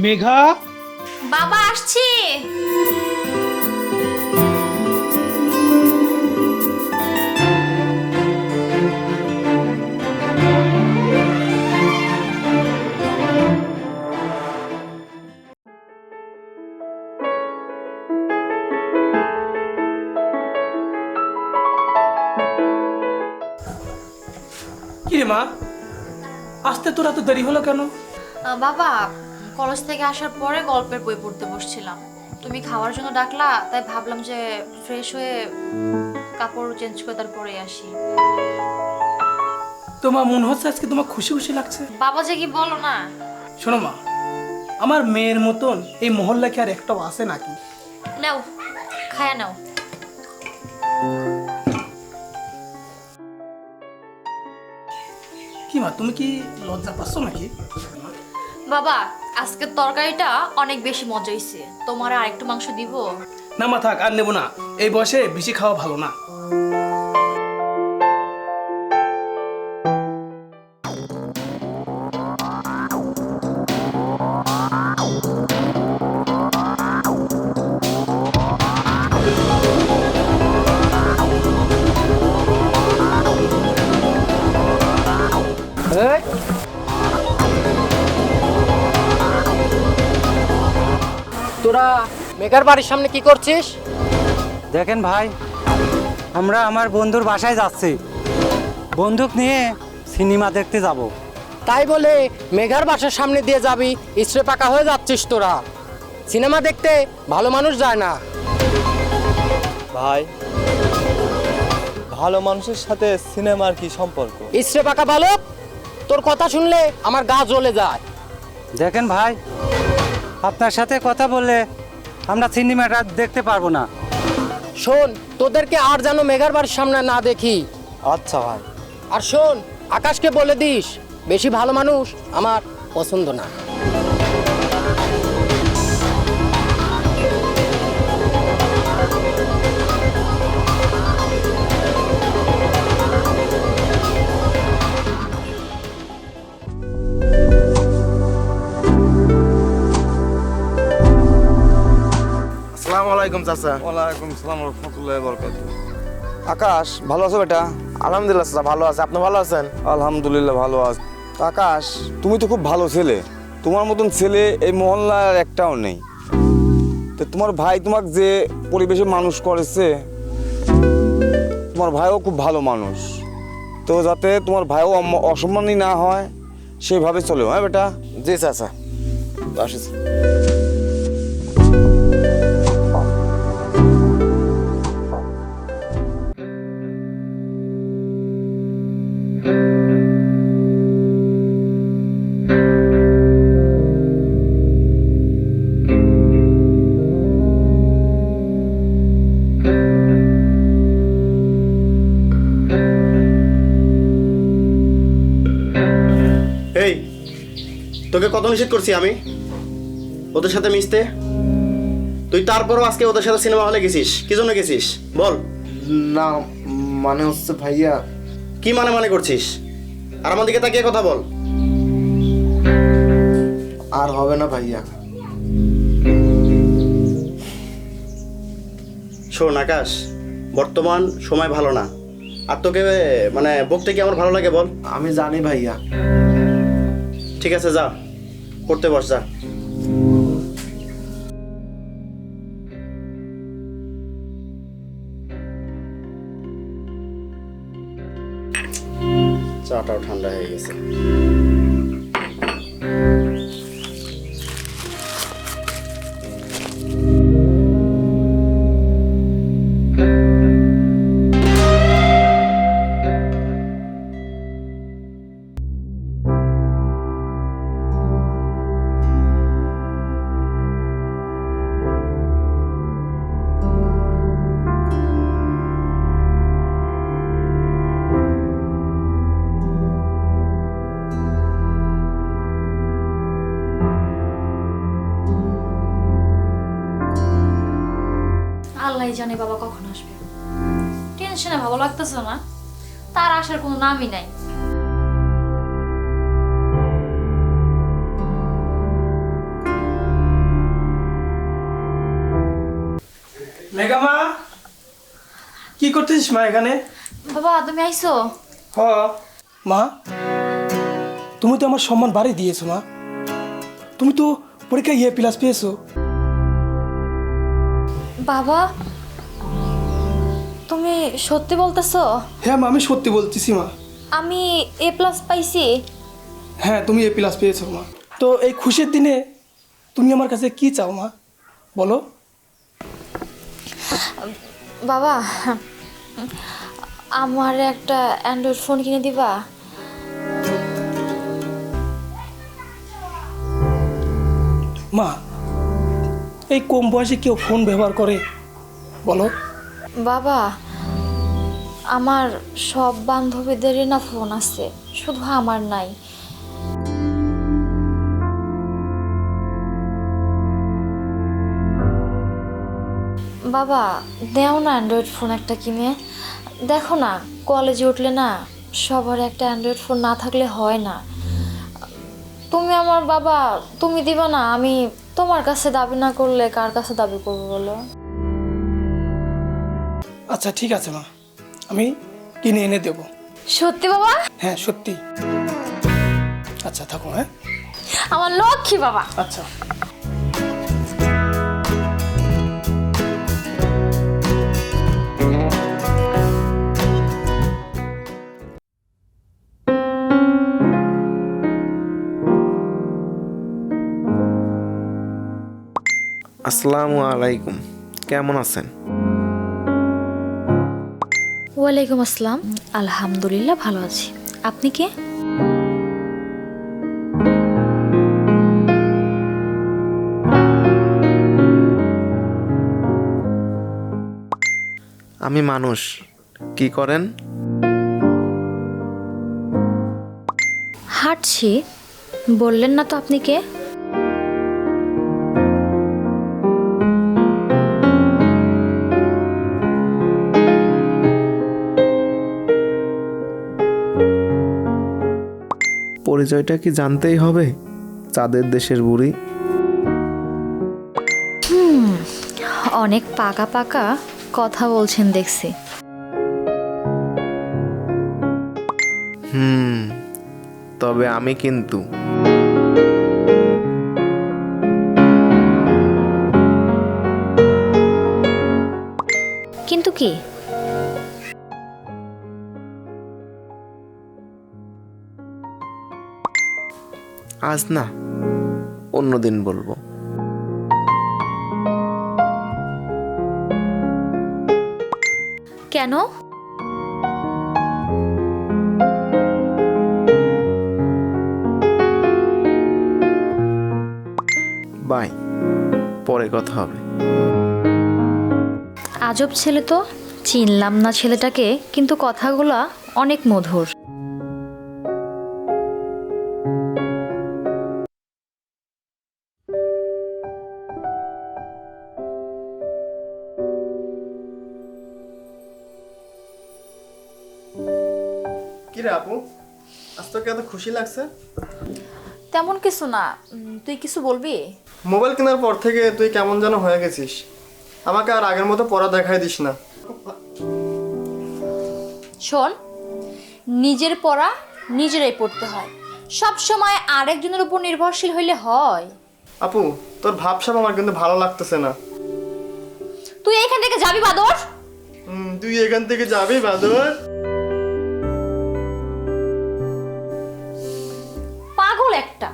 মেঘা, বাবা আসছি। কি রে মা, আসতে তোর এত দেরি হলো কেন? বাবা, কলেজ থেকে আসার পরে গল্পের বই পড়তে বসছিলাম, তুমি খাওয়ার জন্য ডাকলা, তাই ভাবলাম যে ফ্রেশ হয়ে কাপড় চেঞ্জ করে তারপরে আসি। তোমার মনে হচ্ছে আজকে তোমার খুশি খুশি লাগছে। বাবা যে কি বলো না। শোনো মা, আমার মেয়ের মতন এই মহল্লা কি আর একটাও আছে নাকি? নাও, খায়া নাও। কি মা, তুমি কি লজ্জা পাচ্ছ নাকি? বাবা, আজকের তরকারিটা অনেক বেশি মজা হয়েছে, তোমার আর একটু মাংস দিব? না মা, থাক, আর নেবো না। এই বয়সে বেশি খাওয়া ভালো না। তোরা মেঘার বাড়ির সামনে কি করছিস? দেখেন ভাই, আমরা আমার বন্ধুর বাসায় যাচ্ছি, বন্দুক নিয়ে সিনেমা দেখতে যাব। তাই বলে মেঘার বাসার সামনে দিয়ে যাবি? ইস্ত্রে পাকা হয়ে যাচ্ছিস তোরা। সিনেমা দেখতে ভালো মানুষ যায় না। ভাই, ভালো মানুষের সাথে সিনেমার কি সম্পর্ক? ইস্ত্রে পাকা বালক, তোর কথা শুনলে আমার গা জ্বলে যায়। দেখেন ভাই, আপনার সাথে কথা বললে আমরা সিনেমাটা দেখতে পারবো না। শোন, তোদেরকে আর যেন মেঘার বাড়ির সামনে না দেখি। আচ্ছা ভাই। আর শোন, আকাশকে বলে দিস বেশি ভালো মানুষ আমার পছন্দ না। আসসালামু আলাইকুম চাচা। ওয়ালাইকুম আসসালাম ওয়া রাহমাতুল্লাহি ওয়া বারাকাতুহু। আকাশ, ভালো আছো বেটা? আলহামদুলিল্লাহ চাচা, ভালো আছে। আপনি ভালো আছেন? আলহামদুলিল্লাহ ভালো আছি। আকাশ, তুমি তো খুব ভালো ছেলে। তোমার মতন ছেলে এই মহল্লার একটাও নেই। তো তোমার ভাই তোমাকে যে পরিবেশে মানুষ করেছে, তোমার ভাইও খুব ভালো মানুষ। তো যাতে তোমার ভাইও অসম্মানী না হয় সেইভাবে চলো, হ্যাঁ বেটা? জি চাচা, আসিস। এই, তোকে কত নিষেধ করছি আমি ওদের সাথে মিশতে? তুই তারপরও আজকে ওদের সাথে সিনেমা হলে গেছিস, কি জন্য গেছিস বল? না মানে হচ্ছে ভাইয়া। কি মানে মানে করছিস? আর আমার দিকে তাকিয়ে কথা বল। আর হবে না ভাইয়া। শোন আকাশ, বর্তমান সময় ভালো না। আর তোকে মানে বকতে কি আমার ভালো লাগে বল? আমি জানি ভাইয়া। ঠিক আছে, যা পড়তে বস, যা। চাটাও ঠান্ডা হয়ে গেছে। আল্লাহ জানে বাবা কখন আসবে। টেনশনে ভালো লাগতেছে না, তার আসার কোনো নামই নাই। মেঘা মা, কি করতেছিস মা এখানে? বাবা তুমি আইছো? হ মা, তুমি তো আমার সম্মান বাড়িয়ে দিয়েছো মা। তুমি তো পরীক্ষায় A+ পেয়েছো। বাবা তুমি সত্যি বলতেছো? হ্যাঁ মা, আমি সত্যি বলতেছি মা। আমি A+ পাইছি? হ্যাঁ, তুমি A+ পেয়েছো মা। তো এই খুশির দিনে তুমি আমার কাছে কি চাও মা, বলো? বাবা আমার একটা অ্যান্ড্রয়েড ফোন কিনে দিবা? মা, এই কম বয়সে কেউ ফোন ব্যবহার করে বলো? বাবা আমার সব বান্ধবীদেরই না ফোন আছে, শুধু আমার নাই। বাবা দেও না অ্যান্ড্রয়েড ফোন একটা কিনে। দেখো না কলেজে উঠলে না সবার একটা অ্যান্ড্রয়েড ফোন না থাকলে হয় না। তুমি আমার বাবা, তুমি দিবা না? আমি তোমার কাছে দাবি না করলে কার কাছে দাবি করবো বলো? আচ্ছা ঠিক আছে মা, আমি কিনে এনে দেবো। সত্যি বাবা? হ্যাঁ সত্যি। আচ্ছা থাকো। হ্যাঁ আমার লক্ষ্মী বাবা। আচ্ছা। আসসালামু আলাইকুম, কেমন আছেন? ওয়ালাইকুম আসসালাম, আলহামদুলিল্লাহ ভালো আছি। আপনি কে? আমি মানুষ। কি করেন? হাঁটছি। বললেন না তো আপনি কে? পরিচয়টা কি জানতেই হবে? চাঁদের দেশের বুড়ি। অনেক পাকা পাকা কথা বলছেন দেখছি। তবে আমি কিন্তু কিন্তু কি? আজ না, অন্যদিন বলবো। কেন? বাই, পরে কথা হবে। আজব ছেলে তো, চিনলাম না ছেলেটাকে, কিন্তু কথাগুলা অনেক মধুর। কি রে আপু, আজ তোকে এত খুশি লাগছে? তেমন কিছু না, তুই কিছু বলবি? মোবাইল কেনার পর থেকে তুই কেমন যেন হয়ে গেছিস। আমাকে আর আগের মতো পড়া দেখাই দিস না। শোন, নিজের পড়া নিজেরাই পড়তে হয়, সব সময় আরেকজনের উপর নির্ভরশীল হইলে হয়? আপু, তোর ভাবসাব আমার কিন্তু ভালো লাগতেছে না। তুই এইখান থেকে যাবি বাদর? তুই এখান থেকে যাবি বাদর? পাগল একটা।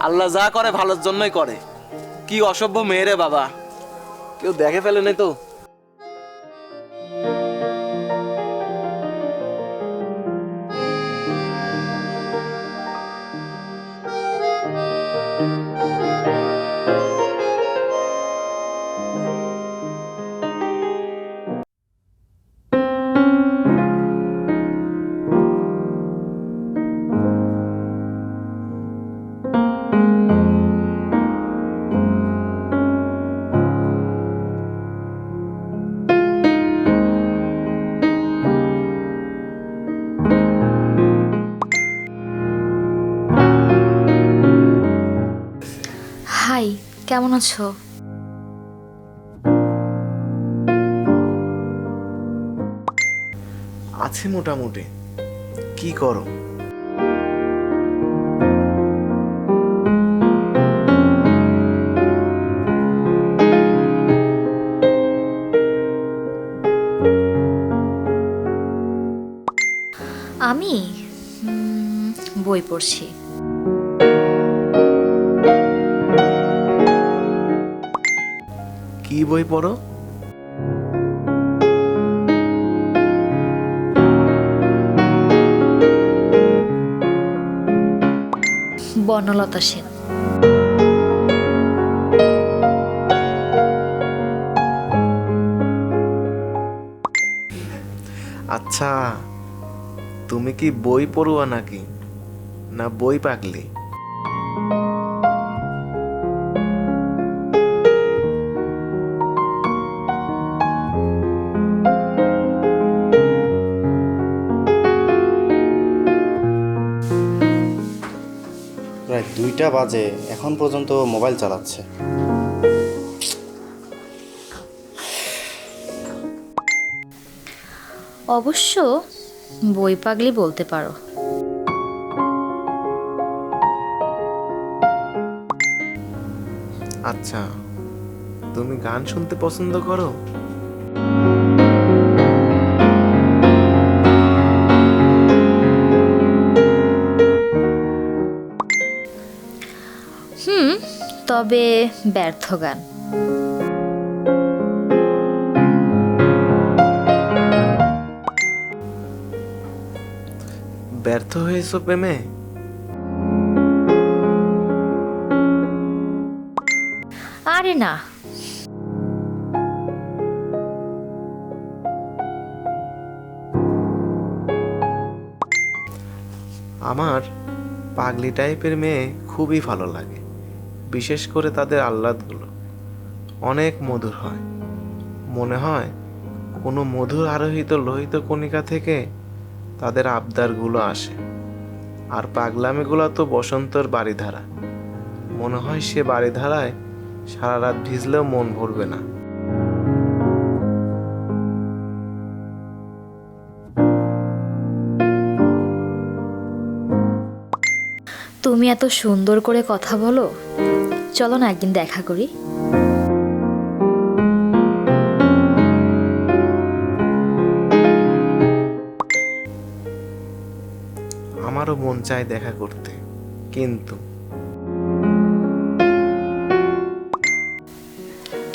আল্লাহ যা করে ভালোর জন্যই করে। কি অসভ্য মেয়ে রে বাবা, কেউ দেখে ফেলে নাই তো? হাই, কেমন আছো? আছে মোটামুটি। কি করো? আমি বই পড়ছি। কি বই পড়ো? বনলতা সেন। আচ্ছা, তুমি কি বই পড়ুয়া নাকি, না বই পাগলি? প্রায় 2টা বাজে, এখন পর্যন্ত মোবাইল চালাচ্ছে। অবশ্য বই পাগলি বলতে পারো। আচ্ছা, তুমি গান শুনতে পছন্দ করো? তবে ব্যর্থ গান। ব্যর্থ হয়েছো প্রেমে? আরে না, আমার পাগলি টাইপের মেয়ে খুবই ভালো লাগে। বিশেষ করে তাদের আহ্লাদগুলো অনেক মধুর হয়। মনে হয় কোনো মধুর আরোহিত লোহিত কণিকা থেকে তাদের আবদারগুলো আসে। আর পাগলামিগুলো তো বসন্তর বাড়িধারা। মনে হয় সে বাড়িধারায় সারা রাত ভিজলেও মন ভরবে না। তুমি এত সুন্দর করে কথা বলো, চলো না একদিন দেখা করি। আমারও মন চায় দেখা করতে, কিন্তু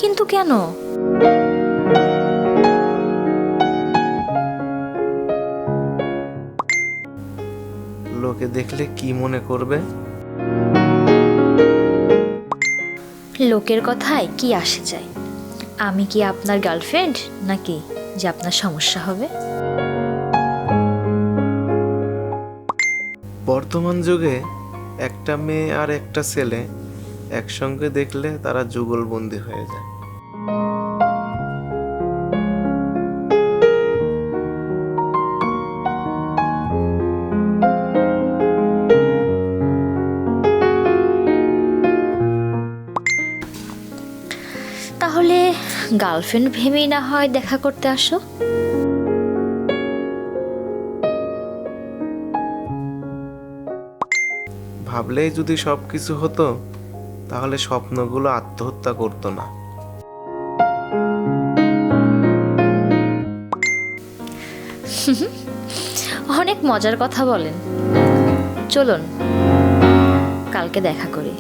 কিন্তু কেন? লোকে দেখলে কি মনে করবে? লোকের কথায় কি আসে যায়? আমি কি আপনার গার্লফ্রেন্ড নাকি যে আপনার সমস্যা হবে? বর্তমান যুগে একটা মেয়ে আর একটা ছেলে একসঙ্গে দেখলে তারা যুগলবন্দি হয়ে যায়। তাহলে গার্লফ্রেন্ড ভেবেই না হয় দেখা করতে আসো। ভাবলেই যদি সবকিছু হতো, তাহলে স্বপ্নগুলো আত্মহত্যা করতো না। অনেক মজার কথা বলেন। চলুন কালকে দেখা করি,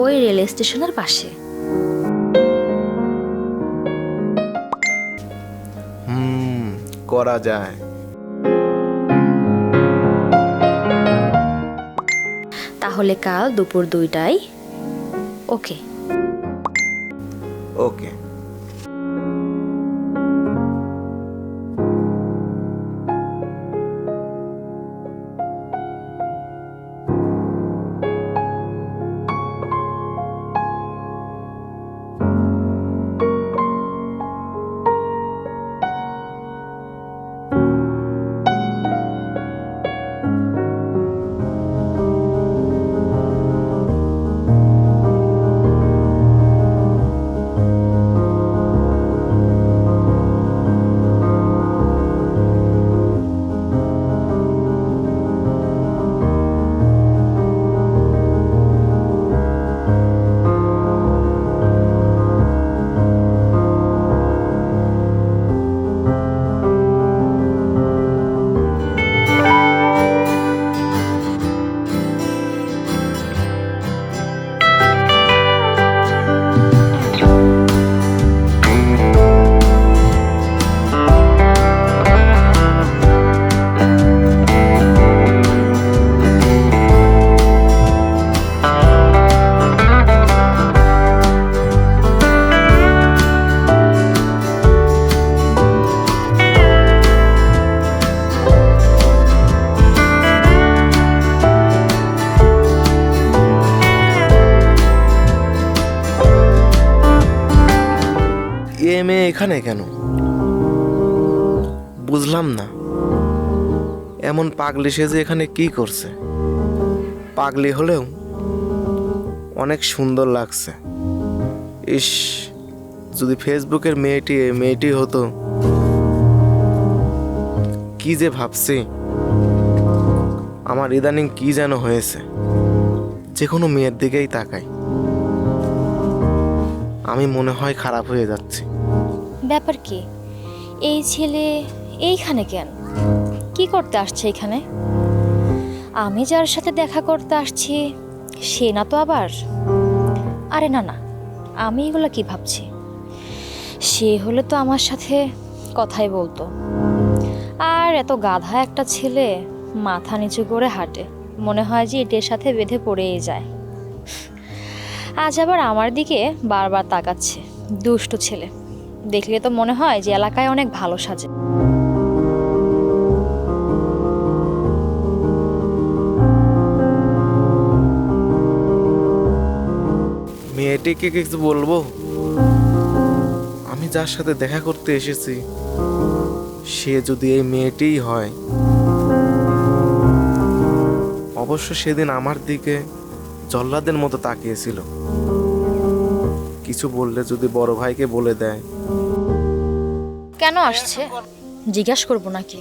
ওই রেল স্টেশনের পাশে। করা যায়। তাহলে কাল দুপুর 2টায়। ওকে। ওকে। মেয়ে এখানে কেন বুঝলাম না। এমন পাগলি সেজে এখানে কি করছে? পাগলি হলেও অনেক সুন্দর লাগছে। ইস, যদি ফেসবুকের মেয়েটি হতো। কি যে ভাবছি, আমার ইদানিং কি যেন হয়েছে, যে কোনো মেয়ের দিকেই তাকাই, আমি মনে হয় খারাপ হয়ে যাচ্ছি। ব্যাপার কি? এই ছেলে এইখানে কেন? কি করতে আসছে এখানে? আমি যার সাথে দেখা করতে আসছি সে না তো আবার? আরে না না, আমি এগুলো কি ভাবছি, সে হলে তো আমার সাথে কথাই বলতো। আর এত গাধা একটা ছেলে মাথা নিচু করে হাঁটে, মনে হয় যে এটার সাথে বেঁধে পড়েই যায়। আজ আবার আমার দিকে বারবার তাকাচ্ছে। দুষ্টু ছেলে, দেখলে তো মনে হয় যে এলাকায় অনেক ভালো সাজে। মেয়েটিকে কিছু বলবো? আমি যার সাথে দেখা করতে এসেছি সে যদি এই মেয়েটিই হয়। অবশ্য সেদিন আমার দিকে জল্লাদের মতো তাকিয়েছিল। কিছু বললে যদি বড় ভাইকে বলে দেয়। কেন আসছে জিজ্ঞাসা করবো নাকি?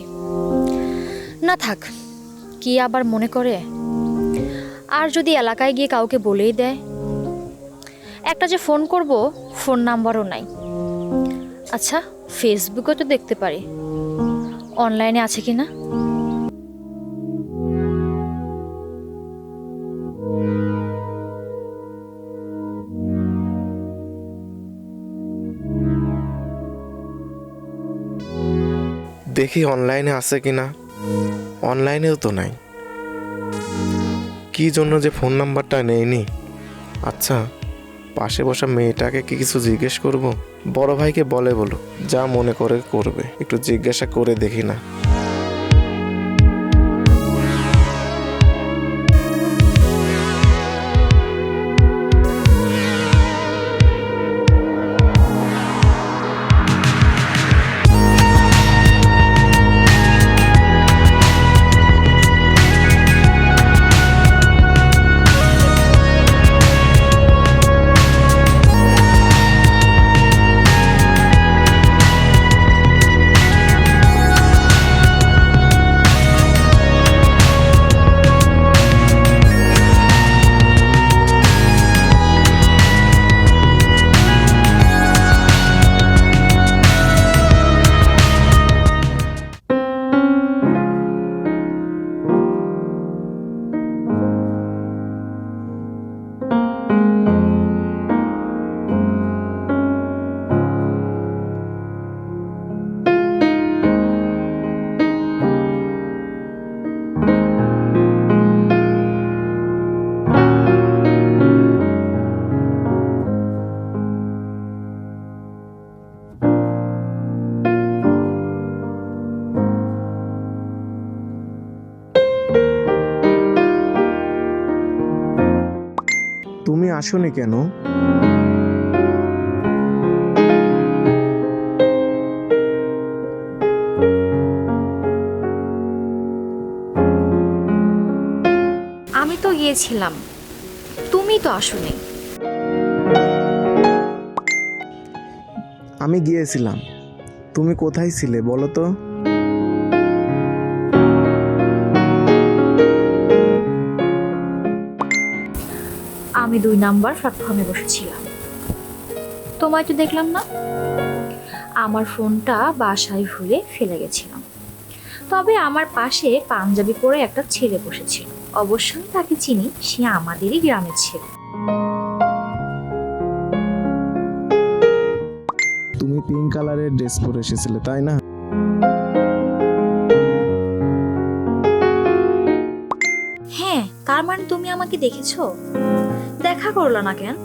না থাক, কি আবার মনে করে। আর যদি এলাকায় গিয়ে কাউকে বলেই দেয়। একটা যে ফোন করব, ফোন নাম্বারও নাই। আচ্ছা, ফেসবুকে তো দেখতে পারি অনলাইনে আছে কিনা। দেখি অনলাইনে আছে কিনা। অনলাইনেও তো নাই। কি জন্য যে ফোন নাম্বারটা নেইনি। আচ্ছা, পাশে বসা মেয়েটাকে কি কিছু জিজ্ঞেস করব? বড় ভাইকে বলো, যা মনে করে করবে, একটু জিজ্ঞাসা করে দেখি না। তুমি আসোনি কেন? আমি তো গিয়েছিলাম, তুমি তো আসোনি। আমি গিয়েছিলাম, তুমি কোথায় ছিলে বলো তো? আমি 2 নাম্বার প্ল্যাটফর্মে বসেছিলাম, তোমায় তো দেখলাম না। আমার ফোনটা বাসায় ভুলে ফেলে গেছিলাম। তবে আমার পাশে পাঞ্জাবি পরে একটা ছেলে বসেছিল, অবশ্যই তাকে চিনি, সে আমাদেরই গ্রামের ছেলে। তুমি পিঙ্ক কালারের ড্রেস পরে এসেছিলে তাই না? হ্যাঁ, তার মানে তুমি আমাকে দেখেছো? দেখা করলো না কেন?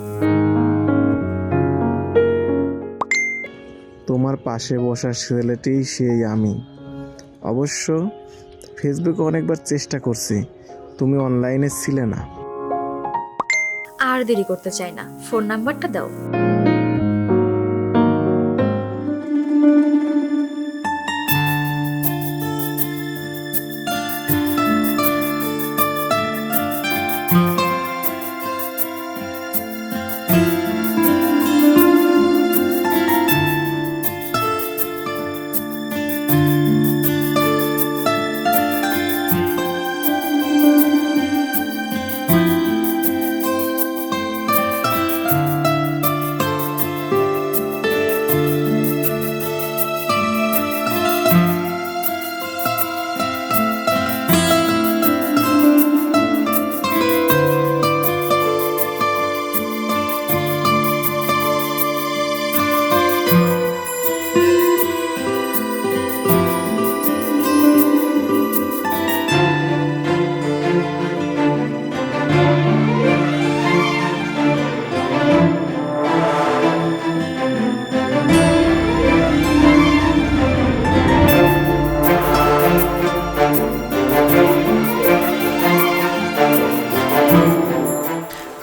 তোমার পাশে বসা ছেলেটি সেই আমি। অবশ্য ফেসবুকে অনেকবার চেষ্টা করছি, তুমি অনলাইনে ছিলে না। আর দেরি করতে চাই না, ফোন নাম্বারটা দাও।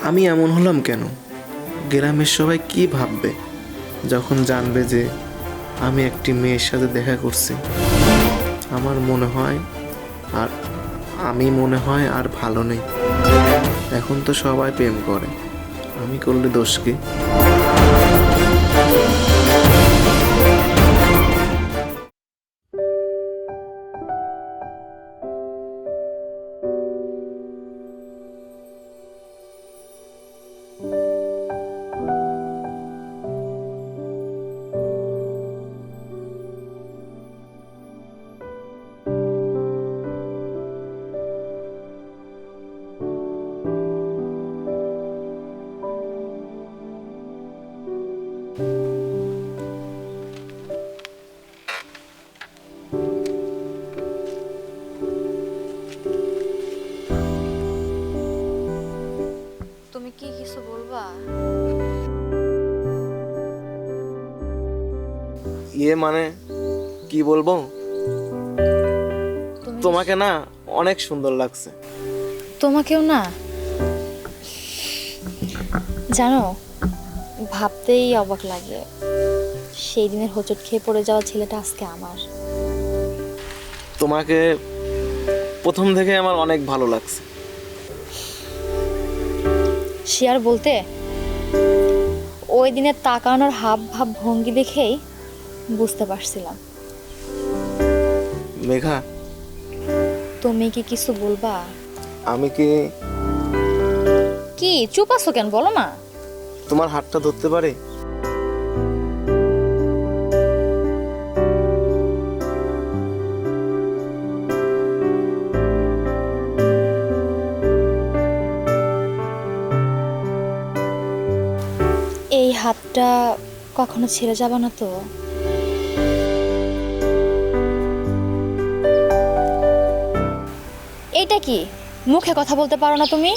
আমি এমন হলাম কেন? গ্রামের সবাই কি ভাববে যখন জানবে যে আমি একটি মেয়ের সাথে দেখা করছি? আমার মনে হয় আর ভালো নেই। এখন তো সবাই প্রেম করে, আমি করলে দোষ কি? তুমি কি কিছু বলবা? মানে কি বলবো? তোমাকে না অনেক সুন্দর লাগছে। তোমাকেও না। জানো, ভাবতেই অবাক লাগে, সেই দিনের হোঁচট খেয়ে পড়ে যাওয়া ছেলেটা আজকে আমার। তোমাকে প্রথম থেকে আমার অনেক ভালো লাগছে। সে আর বলতে, ওই দিনের তাকানোর হাব ভাব ভঙ্গি দেখেই বুঝতে পারছিলাম। মেঘা, তুমি কি কিছু বলবা? আমি কি চুপ আছো কেন, বলো না। তোমার হাতটা ধরতে পারি? এই হাতটা কখনো ছেড়ে যাবে না তো? এইটা কি, মুখে কথা বলতে পারো না তুমি?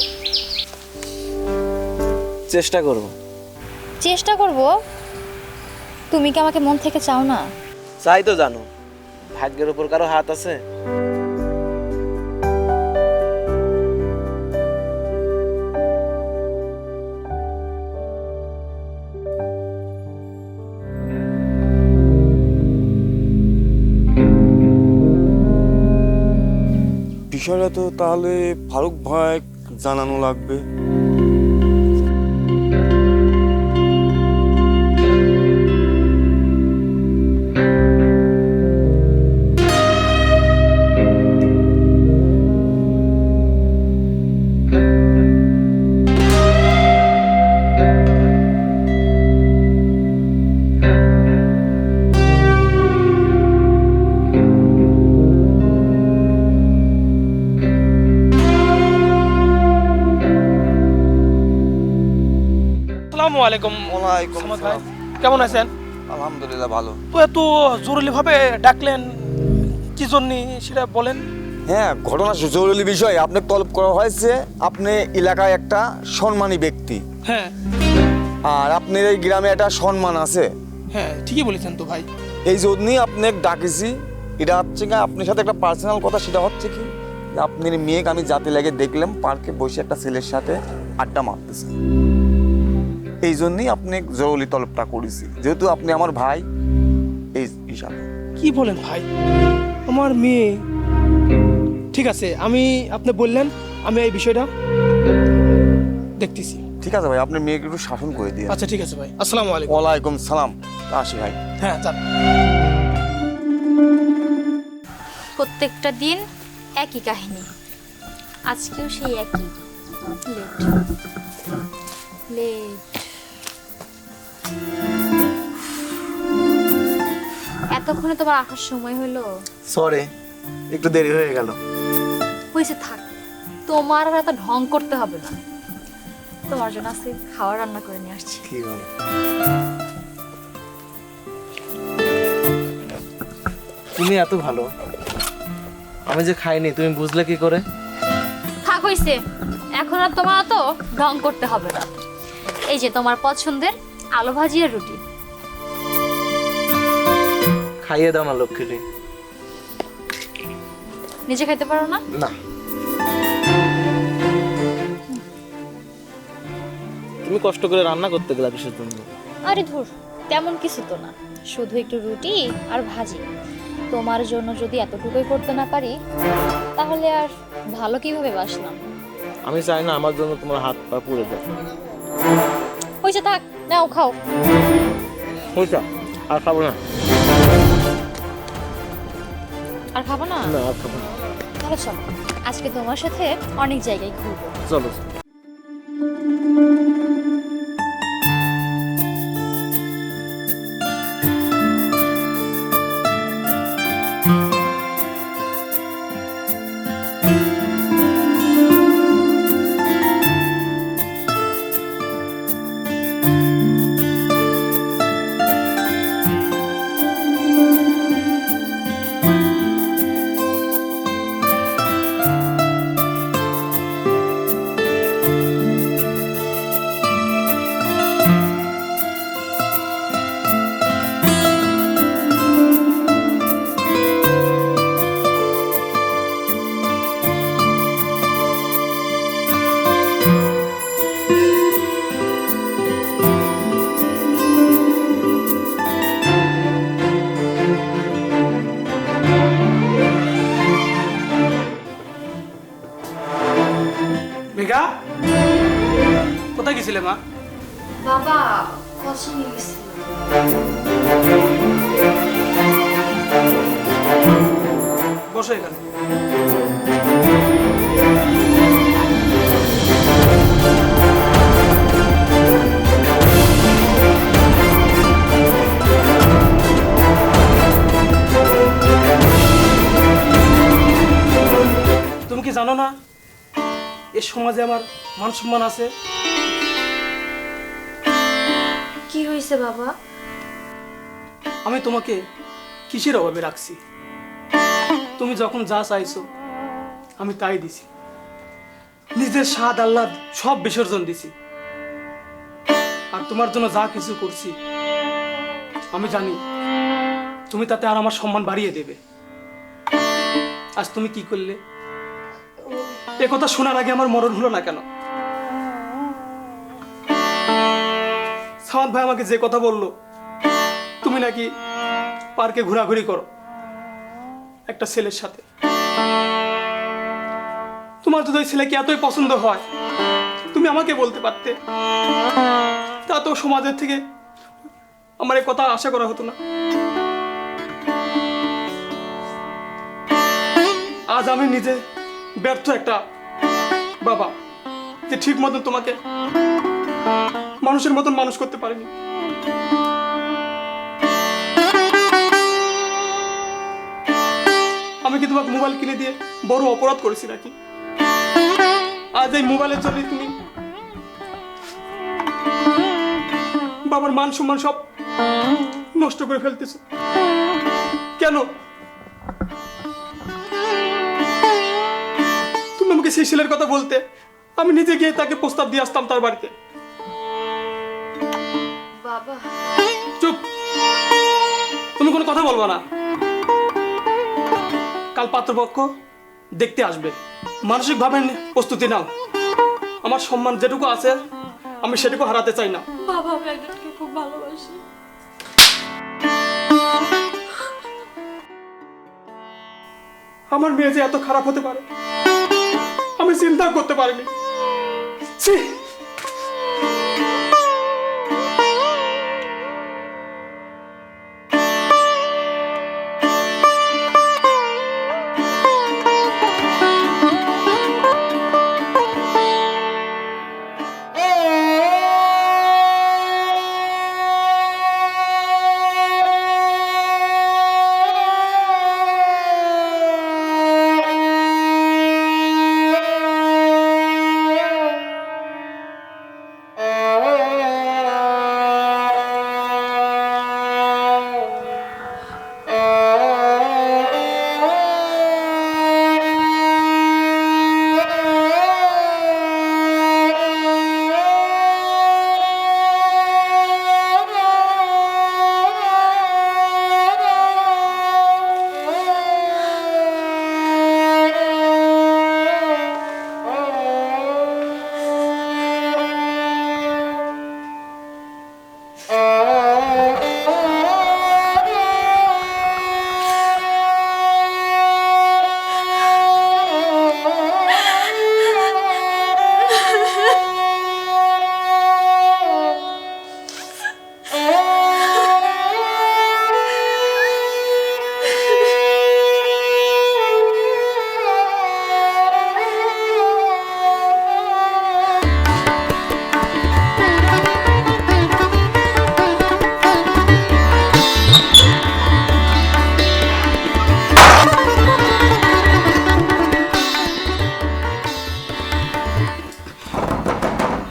চেষ্টা করব। চেষ্টা করব? তুমি কি আমাকে মন থেকে চাও না? চাই তো, জানো ভাগ্যের উপর কারো হাত আছে? বিষয়টা তো তাহলে ফারুক ভাই জানানো লাগবে। আসসালামু আলাইকুম। ওয়ালাইকুম সামাদ ভাই, আসসালাম। কেমন আছেন? আলহামদুলিল্লাহ ভালো। তো এত জরুরি ভাবে ডাকলেন কি জন্য সেটা বলেন। হ্যাঁ, ঘটনা জরুরি বিষয়। আপনি তলব করা হয়েছে। আপনি এলাকায় একটা সম্মানী ব্যক্তি, হ্যাঁ আর আপনার এই গ্রামে একটা সম্মান আছে। হ্যাঁ, ঠিকই বলেছেন তো ভাই। এই জন্যই আপনাকে ডাকেছি। এটা হচ্ছে কি, আপনার সাথে একটা পার্সোনাল কথা। সেটা হচ্ছে কি, যে আপনার মেয়েকে আমি জাতি লাগে দেখলাম পার্কে বসে একটা ছেলের সাথে আড্ডা মারতেছে। এই জন্যই আপনি জরুরি তলবটা করেছি, যেহেতু আপনি আমার ভাই এই হিসাবে। কি বলেন ভাই, আমার মেয়ে? ঠিক আছে, আপনি বললেন, আমি এই বিষয়টা দেখতেছি। ঠিক আছে ভাই, আপনার মেয়েকে একটু শাসন করে দিয়ে। আচ্ছা ঠিক আছে ভাই, আসসালামু আলাইকুম। ওয়ালাইকুম সালাম। আসি ভাই। হ্যাঁ যান। প্রত্যেকটা দিন একই কাহিনী, আজকেও সেই একই লেট। এতক্ষণে তোমার আসার সময় হলো? সরি, একটু দেরি হয়ে গেল। হয়েছে, থাক, তোমার আর এত ঢং করতে হবে না। তোমার জন্য আজকে খাবার রান্না করে নিয়ে আসছি। কি বলো? তুমি এত ভালো, আমি যে খাইনি তুমি বুঝলে কি করে? থাক, হয়েছে, এখন আর তোমার অত ঢং করতে হবে না। এই যে তোমার পছন্দের আলু ভাজি আর রুটি। খাইয়ে দাও না লক্ষ্মীটি। নিজে খাইতে পারো না? না, তুমি কষ্ট করে রান্না করতে গেলে কিসের জন্য? আরে ধুর, তেমন কিছু তো না, শুধু একটু রুটি আর ভাজি। তোমার জন্য যদি এতটুকুই করতে না পারি, তাহলে আর ভালো কিভাবে বাসলাম? আমি চাই না আমার জন্য তোমার হাত পা পুড়ে যাবে। হয়েছে, থাক, নাও খাও। হয়েছে, আর খাবো না। আর খাবো না? না, আর খাবো না। তাহলে চলো, আজকে তোমার সাথে অনেক জায়গায় ঘুরবো। চলো। মেঘা, কোথায় গেছিলে মা? বাবা কোচিং গেছিল। বসো এখানে। তুমি কি জানো না এ সমাজে আমার মান সম্মান আছে? কি হয়েছে বাবা? আমি তোমাকে কিসের অভাবে রাখছি? তুমি যখন যা চাইছো আমি তাই দিছি। নিজের স্বাদ আহ্লাদ সব বিসর্জন দিছি। আর তোমার জন্য যা কিছু করছি আমি জানি তুমি তাতে আর আমার সম্মান বাড়িয়ে দেবে। আজ তুমি কি করলে? এ কথা শোনার আগে আমার মরণ হলো না কেন? সামাদ ভাই আমাকে যে কথা বললো, তুমি নাকি পার্কে ঘোরাঘুরি করো একটা ছেলের সাথে। তোমার যদি ওই ছেলেকে এতই পছন্দ হয় তুমি আমাকে বলতে পারতে, তা তো সমাজের থেকে আমার এই কথা আশা করা হতো না। আজ আমি নিজে ব্যর্থ একটা বাবা, যে ঠিক মতন তোমাকে মানুষের মতন মানুষ করতে পারিনি। আমি কি তোমাকে মোবাইল কিনে দিয়ে বড় অপরাধ করেছি নাকি? আজ এই মোবাইলের জন্য তুমি বাবার মান সম্মান সব নষ্ট করে ফেলতেছো কেন? তুমি আমাকে সেই ছেলের কথা বলতে, আমি নিজে গিয়ে তাকে প্রস্তাব দিয়ে আসতাম তার বাড়িতে। বাবা চুপ, তুমি কোনো কথা বলবা না। কাল পাত্রপক্ষ দেখতে আসবে, মানসিকভাবে প্রস্তুতি নাও। আমার সম্মান যেটুকু আছে আমি সেটুকু হারাতে চাই না। বাবা আমি একজনকে খুব ভালোবাসি। আমার মেয়ে যে এত খারাপ হতে পারে আমি চিন্তা করতে পারিনি। ছি!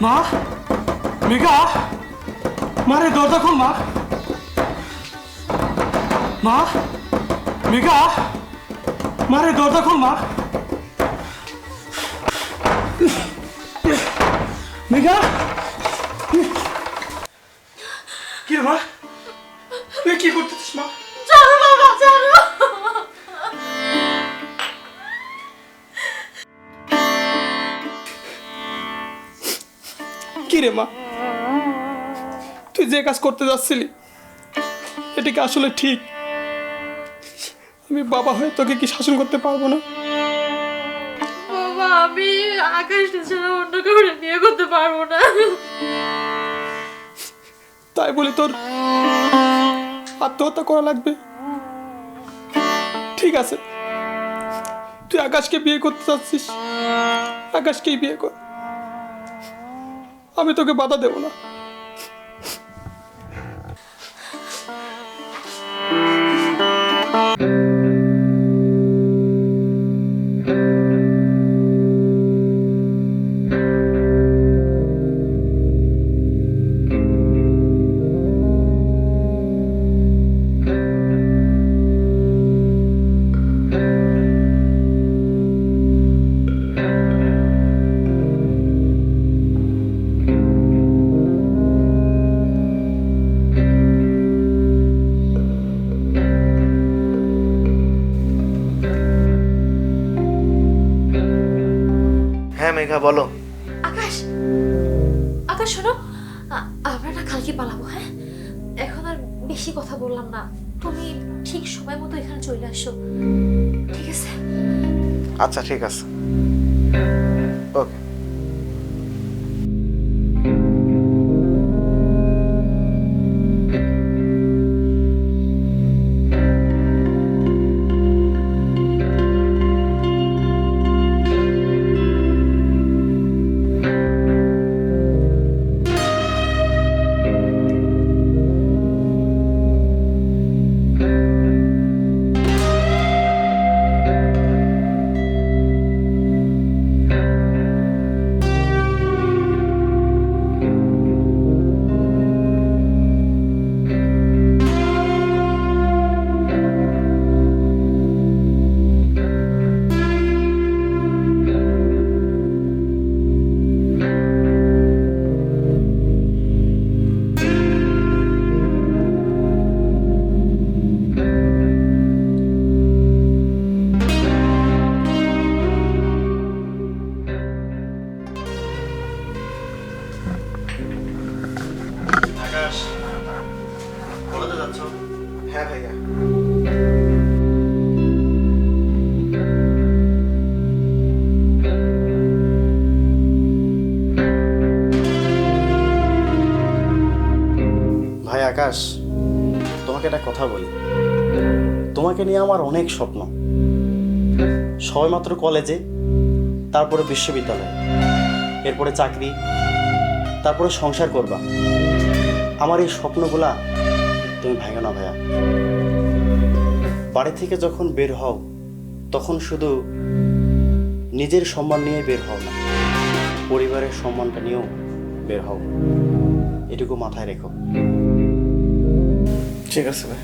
মা, মেঘা, মারে দরজা খোল মা। মা, মেঘা, মারে দরজা খোল মা। মেঘা, কি রে মা, তুই কি করতেছিস মা? ছাড়ো বাবা, ছাড়ো। কি রে মা, তুই যে কাজ করতে যাচ্ছিলি এটা কি আসলে ঠিক? আমি বাবা হয়ে তোকে কি শাসন করতে পারবো না? বাবা আমি আকাশ ছাড়া অন্য কাউকে বিয়ে করতে পারবো না। তাই বলি তোর আত্মহত্যা করা লাগবে? ঠিক আছে, তুই আকাশকে বিয়ে করতে চাচ্ছিস, আকাশকেই বিয়ে কর, আমি তোকে বাধা দেব না। হ্যাঁ মেঘা বলো। আকাশ, আকাশ শোনো, আমরা না কালকে পালাবো। হ্যাঁ, এখন আর বেশি কথা বললাম না, তুমি ঠিক সময় মতো এখানে চলে আসো, ঠিক আছে? আচ্ছা ঠিক আছে। ওকে। আকাশ, কলেজে যাচ্ছ? হ্যাঁ ভাইয়া। ভাই আকাশ, তোমাকে একটা কথা বলি। তোমাকে নিয়ে আমার অনেক স্বপ্ন। সবেমাত্র কলেজে, তারপরে বিশ্ববিদ্যালয়, এরপরে চাকরি, তারপরে সংসার করবা। আমার এই স্বপ্নগুলা তুমি ভাঙো না ভাইয়া। বাড়ি থেকে যখন বের হও তখন শুধু নিজের সম্মান নিয়ে বের হও না, পরিবারের সম্মানটা নিয়েও বের হও। এটুকু মাথায় রেখো। ঠিক আছে ভাই।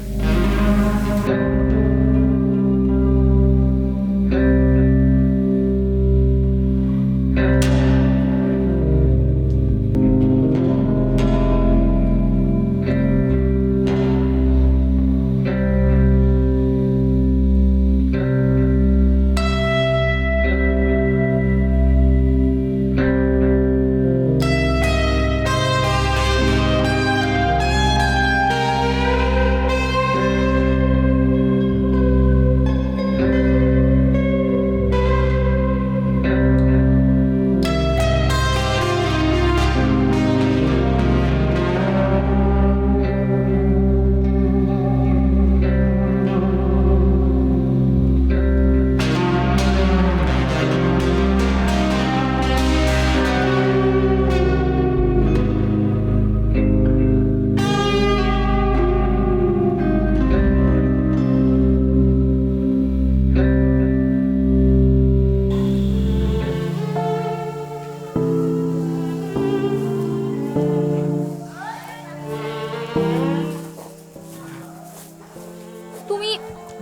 তুমি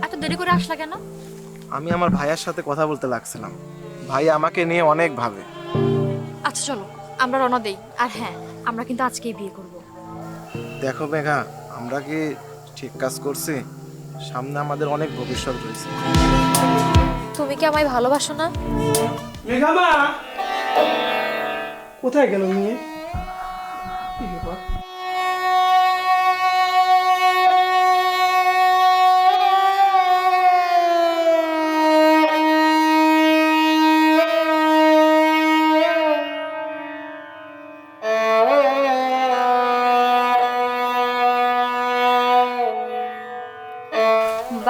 এত দেরি করে আসলা কেন? আমি আমার ভাইয়ার সাথে কথা বলতে লাগছিলাম। ভাই আমাকে নিয়ে অনেক ভাবে। আচ্ছা চলো আমরা রওনা দেই। আর হ্যাঁ, আমরা কিন্তু আজকেই বিয়ে করব। দেখো মেঘা, আমরা কি ঠিক কাজ করছি? সামনে আমাদের অনেক ভবিষ্যৎ রয়েছে। তুমি কি আমায় ভালোবাসো না? মেঘামা কোথায় গেল মেয়ে? কি ব্যাপার?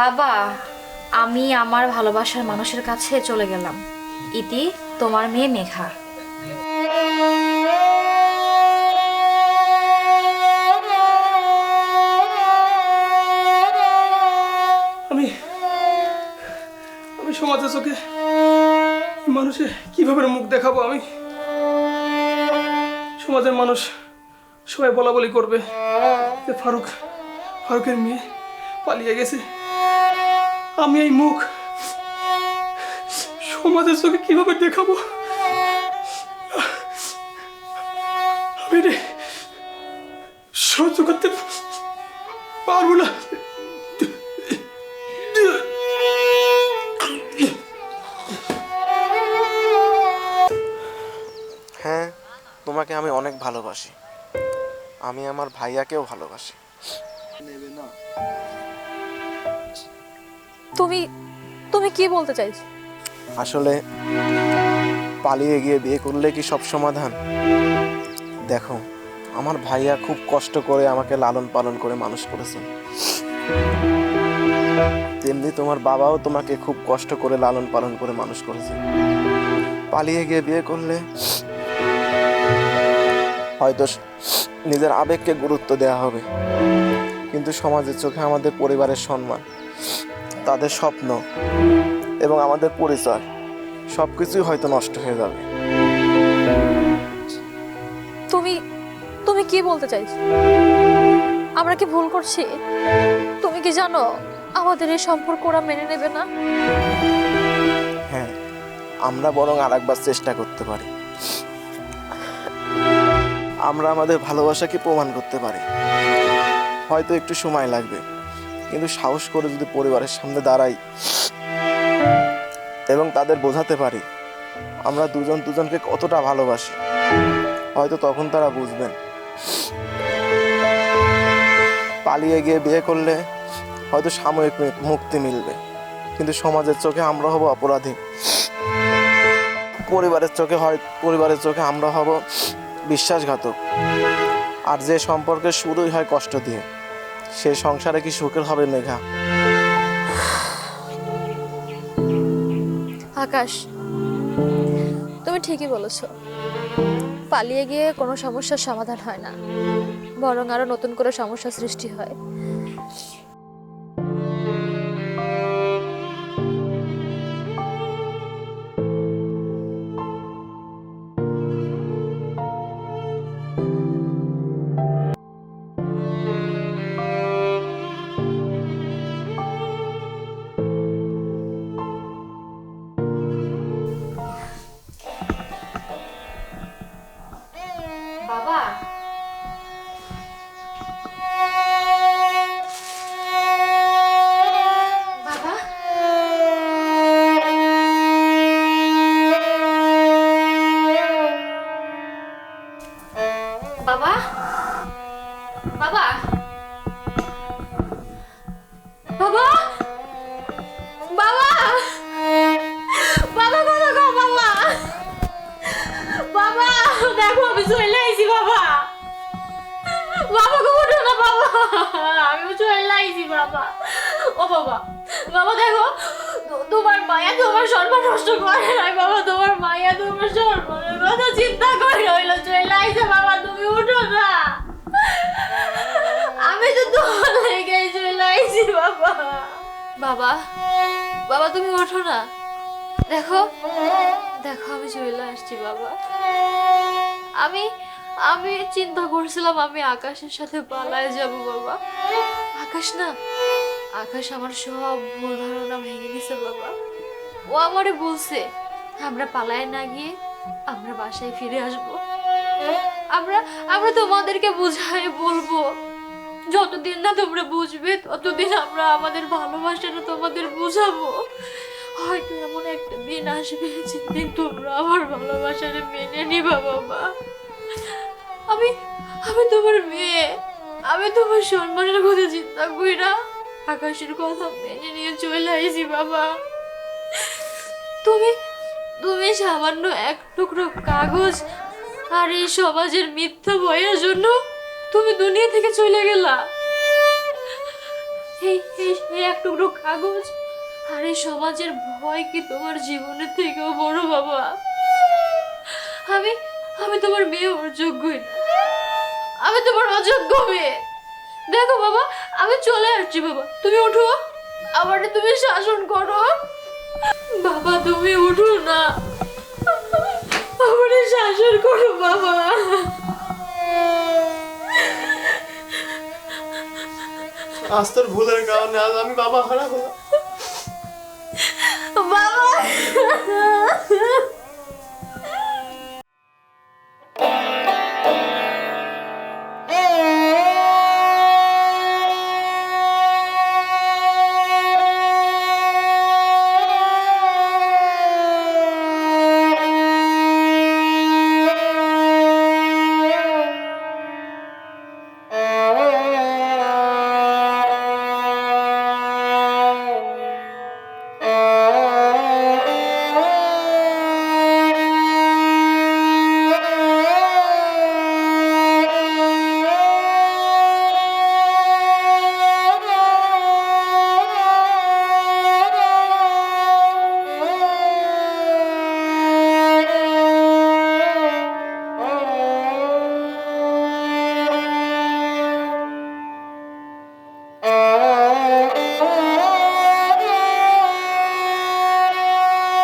বাবা, আমি আমার ভালোবাসার মানুষের কাছে চলে গেলাম। ইতি তোমার মেয়ে মেঘা। আমি আমি সমাজের চোখে মানুষে কিভাবে মুখ দেখাবো? আমি সমাজের মানুষ সবাই বলা বলি করবে যে ফারুকের মেয়ে পালিয়ে গেছে। আমি এই মুখ সমাজের চোখে কিভাবে দেখাবো? আমি রে সহ্য করতে পারবো না। হ্যাঁ, তোমাকে আমি অনেক ভালোবাসি। আমি আমার ভাইয়াকেও ভালোবাসি। তুমি তুমি কি বলতে চাইছো? আসলে পালিয়ে গিয়ে বিয়ে করলে কি সব সমাধান? দেখো, আমার ভাইয়া খুব কষ্ট করে আমাকে লালন পালন করে মানুষ করেছেন, তেমনি তোমার বাবাও তোমাকে খুব কষ্ট করে লালন পালন করে মানুষ করেছে। পালিয়ে গিয়ে বিয়ে করলে হয়তো নিজের আবেগকে গুরুত্ব দেওয়া হবে, কিন্তু সমাজের চোখে আমাদের পরিবারের সম্মান, তাদের স্বপ্ন এবং আমাদের পরিচয় সব কিছুই হয়তো নষ্ট হয়ে যাবে। তুমি তুমি কি বলতে চাইছো? আমরা কি ভুল করছি? তুমি কি জানো আমাদের এই সম্পর্ক ওরা মেনে নেবে না? হ্যাঁ, আমরা বরং আরেকবার চেষ্টা করতে পারি। আমরা আমাদের ভালোবাসাকে প্রমাণ করতে পারি। হয়তো একটু সময় লাগবে, কিন্তু সাহস করে যদি পরিবারের সামনে দাঁড়াই এবং তাদের বোঝাতে পারি আমরা দুজন দুজনকে কতটা ভালোবাসি, হয়তো তখন তারা বুঝবেন। পালিয়ে গিয়ে বিয়ে করলে হয়তো সাময়িক মুক্তি মিলবে, কিন্তু সমাজের চোখে আমরা হব অপরাধী। পরিবারের চোখে আমরা হব বিশ্বাসঘাতক। আর যে সম্পর্কের শুরুই হয় কষ্ট দিয়ে, সে সংসারে কি সুখের হবে মেঘা? আকাশ, তুমি ঠিকই বলেছো। পালিয়ে গিয়ে কোনো সমস্যার সমাধান হয় না, বরং আরো নতুন করে সমস্যা সৃষ্টি হয়। বাবা, বাবা, বাবা, বাবা, বাবা, বাবা, বাবা, কথা কও বাবা, বাবা, দেখো আমি চলে আইছি বাবা, বাবা গো উঠো না বাবা, আমি চলে আইছি বাবা, ও বাবা, বাবা দেখো তোমার মায়া তোমার সম্মান নষ্ট করে নাই বাবা, তোমার মায়া তোমার সম্মানের কথা চিন্তা করে হইলো চলে আইছে বাবা, তুমি উঠো না, আমি তো তোমার লেগে চলে আইছি বাবা, বাবা, বাবা তুমি ওঠো না, দেখো দেখো আমি চলে আসছি বাবা, আমি আমি চিন্তা করছিলাম আমি আকাশের সাথে পালায় যাব বাবা, আকাশ না, আকাশ আমার সব ভুল ধারণা ভেঙে দিছে বাবা, ও আমারে বলছে আমরা পালায় না গিয়ে আমরা বাসায় ফিরে আসব, আমরা আমরা তোমাদেরকে বুঝাই বলবো, যতদিন না তোমরা বুঝবে ততদিন আমরা আমাদের ভালোবাসাটা তোমাদের বুঝাবো, হয়তো এমন একটা দিন আসবে যেদিন তোমরা আমার ভালোবাসাটা মেনে নিবা বাবা, আমি আমি তোমার মেয়ে, আমি তোমার সম্মানের কথা চিন্তা করি না, আকাশের কথা মেনে নিয়ে চলে আইছি বাবা, তুমি তুমি সামান্য এক টুকরো কাগজ আর এই সমাজের মিথ্যা ভয়ের জন্য তুমি দুনিয়া থেকে চলে গেলা, এই এই এক টুকরো কাগজ আর এই সমাজের ভয় কি তোমার জীবনের থেকেও বড় বাবা? আমি আমি তোমার মেয়ে ওর যোগ্যই না, আমি তোমার অযোগ্য মেয়ে, দেখো বাবা আমি চলে আসছি বাবা, তুমি উঠো, আমারে তুমি শাসন করো বাবা, তুমি উঠো না, আমারে শাসন করো বাবা, আজ তোর ভুলের কারণে আজ আমি বাবা হারা হলাম। বাবা